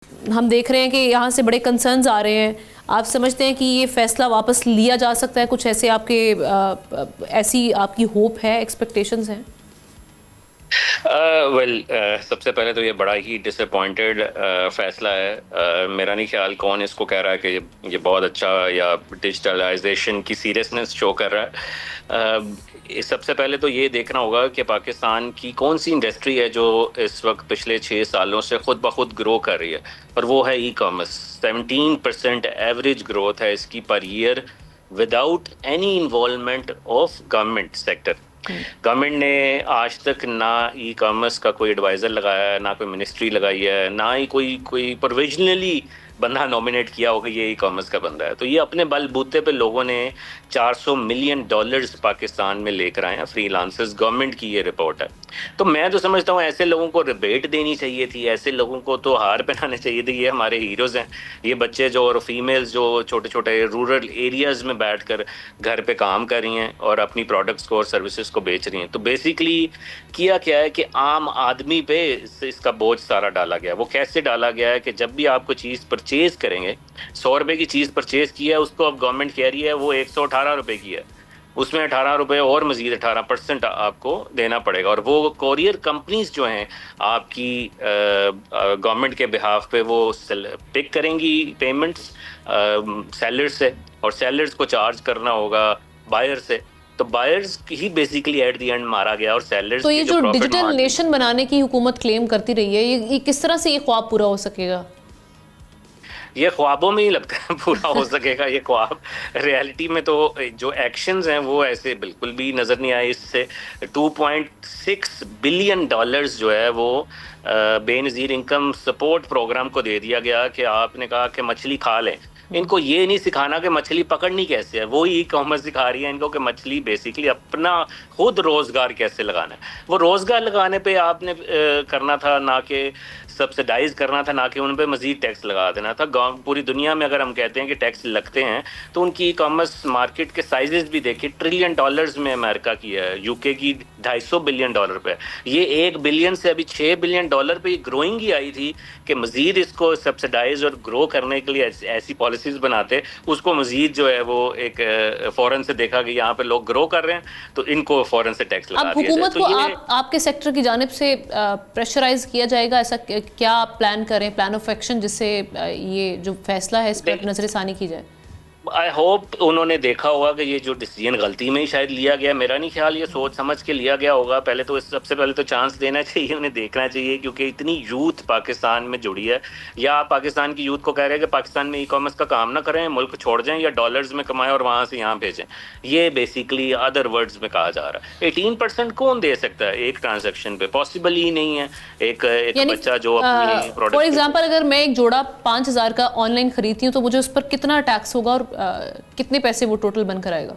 हम देख रहे हैं कि यहाँ से बड़े कंसर्न्स आ रहे हैं। आप समझते हैं कि ये फैसला वापस लिया जा सकता है? कुछ ऐसे आपके ऐसी आपकी होप है, एक्सपेक्टेशंस हैं? सबसे पहले तो ये बड़ा ही डिसअपॉइंटेड फैसला है। मेरा नहीं ख्याल कौन इसको कह रहा है कि ये बहुत अच्छा या डिजिटलाइजेशन की सीरियसनेस शो कर रहा है। सबसे पहले तो ये देखना होगा कि पाकिस्तान की कौन सी इंडस्ट्री है जो इस वक्त पिछले 6 सालों से खुद ब खुद ग्रो कर रही है, और वो है ई कॉमर्स। 17% एवरेज ग्रोथ है इसकी per year without any involvement of government sector. Government ने आज तक ना ई कॉमर्स का कोई एडवाइज़र लगाया है, ना कोई मिनिस्ट्री लगाई है, ना ही कोई प्रोविजनली बंदा नॉमिनेट किया होगा ये ई कॉमर्स का बंदा है। तो ये अपने बलबूते पे लोगों ने $400 मिलियन पाकिस्तान में लेकर आए हैं फ्रीलांसर्स। गवर्नमेंट की ये रिपोर्ट है। तो मैं तो समझता हूँ ऐसे लोगों को रिबेट देनी चाहिए थी, ऐसे लोगों को तो हार पहनाने चाहिए थे। ये हमारे हीरोज़ हैं। ये बच्चे जो और फीमेल्स जो छोटे छोटे रूरल एरियाज़ में बैठ कर घर पे काम कर रही हैं और अपनी प्रोडक्ट्स को और सर्विसेज को बेच रही हैं। तो बेसिकली किया क्या है कि आम आदमी पे इसका बोझ सारा डाला गया। वो कैसे डाला गया है कि जब भी आपको चीज़ परचेज करेंगे, 100 रुपये की चीज़ परचेज की है, उसको अब गवर्नमेंट कह रही है वो 118 रुपये की है, उसमें 18 रुपये और मजीद 18% आपको देना पड़ेगा। और वो कोरियर कंपनीज जो हैं आपकी गवर्नमेंट के बिहाफ पे वो पिक करेंगी पेमेंट्स सेलर से, और सेलर्स को चार्ज करना होगा बायर से। तो buyers he basically at the end मारा गया, और सेलर्स तो ये जो डिजिटल नेशन बनाने की हुकूमत क्लेम करती रही है, ये किस तरह से ये ख्वाब पूरा हो सकेगा? ये ख्वाबों में ही लगता है पूरा हो सकेगा ये ख्वाब। रियलिटी में तो जो एक्शंस हैं वो ऐसे बिल्कुल भी नज़र नहीं आए। इससे $2.6 बिलियन जो है वो बेनज़ीर इनकम सपोर्ट प्रोग्राम को दे दिया गया कि आपने कहा कि मछली खा लें। इनको ये नहीं सिखाना कि मछली पकड़नी कैसे है, वो ई कॉमर्स सिखा रही है इनको कि मछली बेसिकली अपना खुद रोज़गार कैसे लगाना है। वो रोज़गार लगाने पे आपने करना था, ना कि सब्सिडाइज करना था, ना कि उन पे मज़ीद टैक्स लगा देना था। पूरी दुनिया में अगर हम कहते हैं कि टैक्स लगते हैं तो उनकी ई कॉमर्स मार्केट के साइजेस भी देखिए, $1 ट्रिलियन में अमेरिका की है, यूके की $250 बिलियन पे। ये $1 बिलियन से अभी $6 बिलियन पे ग्रोइंग ही आई थी कि मज़ीद इसको सब्सिडाइज और ग्रो करने के लिए ऐसी पॉलिसीज बनाते, उसको मज़ीद जो है वो एक फ़ौरन से देखा कि यहाँ पे लोग ग्रो कर रहे हैं तो इनको फ़ौरन से टैक्स लगा दिया जाए। हुकूमत को आपके सेक्टर की जानिब से प्रेशराइज किया जाएगा, ऐसा क्या आप प्लान करें, प्लान ऑफ एक्शन, जिससे ये जो फैसला है इस पर नजरसानी की जाए? आई होप उन्होंने देखा होगा कि ये जो डिसीजन गलती में ही शायद लिया गया। मेरा नहीं ख्याल ये सोच समझ के लिया गया होगा। पहले तो सबसे पहले तो चांस देना चाहिए, उन्हें देखना चाहिए, क्योंकि इतनी यूथ पाकिस्तान में जुड़ी है। या आप पाकिस्तान की यूथ को कह रहे हैं कि पाकिस्तान में ई कॉमर्स का काम ना करें, मुल्क छोड़ जाएं, या डॉलर्स में कमाएं और वहाँ से यहाँ भेजें। ये बेसिकली अदर वर्ड्स में कहा जा रहा है। 18% कौन दे सकता है एक ट्रांजेक्शन पे? पॉसिबल ही नहीं है। एक बच्चा जो अपनी प्रोडक्ट, फॉर एग्जाम्पल अगर मैं एक जोड़ा 5000 का ऑनलाइन खरीदती हूँ तो मुझे उस पर कितना टैक्स होगा और कितने पैसे वो टोटल बनकर आएगा?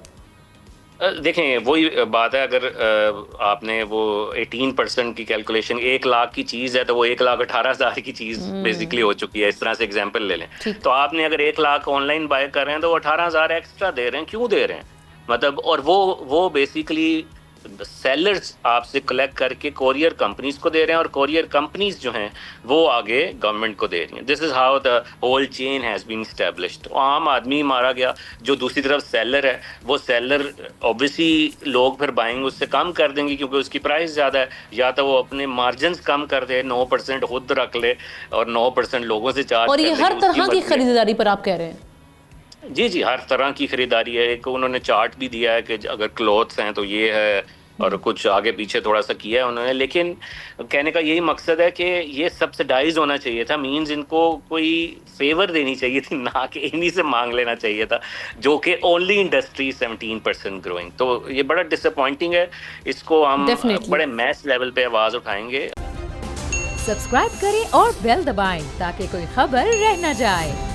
देखें वही बात है, अगर आपने वो 18% की कैलकुलेशन, 1 लाख की चीज़ है तो वो 1,18,000 की चीज़ बेसिकली हो चुकी है। इस तरह से एग्जांपल ले लें तो आपने अगर 1 लाख ऑनलाइन बाय कर रहे हैं तो वो 18,000 एक्स्ट्रा दे रहे हैं। क्यों दे रहे हैं? मतलब, और वो बेसिकली सेलर्स आपसे कलेक्ट करके कोरियर कंपनीज को दे रहे हैं, और कोरियर कंपनीज जो हैं वो आगे गवर्नमेंट को दे रही हैं। This is how the whole chain has been established. तो आम आदमी मारा गया। जो दूसरी तरफ सेलर है, वो सेलर ऑब्वियसली लोग फिर बाइंग उससे कम कर देंगे क्योंकि उसकी प्राइस ज़्यादा है। या तो वो अपने मार्जिन कम कर दे, 9% खुद रख ले और 9% लोगों से चार्ज। और ये हर तरह की खरीदारी पर आप कह रहे हैं? जी जी, हर तरह की खरीदारी है। एक उन्होंने चार्ट भी दिया है कि अगर क्लॉथ्स हैं तो ये है, और कुछ आगे पीछे थोड़ा सा किया है उन्होंने। लेकिन कहने का यही मकसद है कि ये सब्सिडाइज होना चाहिए था। मींस इनको कोई फेवर देनी चाहिए थी, ना कि इन्हीं से मांग लेना चाहिए था, जो कि ओनली इंडस्ट्री 17% ग्रोइंग। तो ये बड़ा डिसअपॉइंटिंग है। इसको हम बड़े मैस लेवल पे आवाज उठाएंगे। सब्सक्राइब करें और बेल दबाएं ताकि कोई खबर रह न जाए।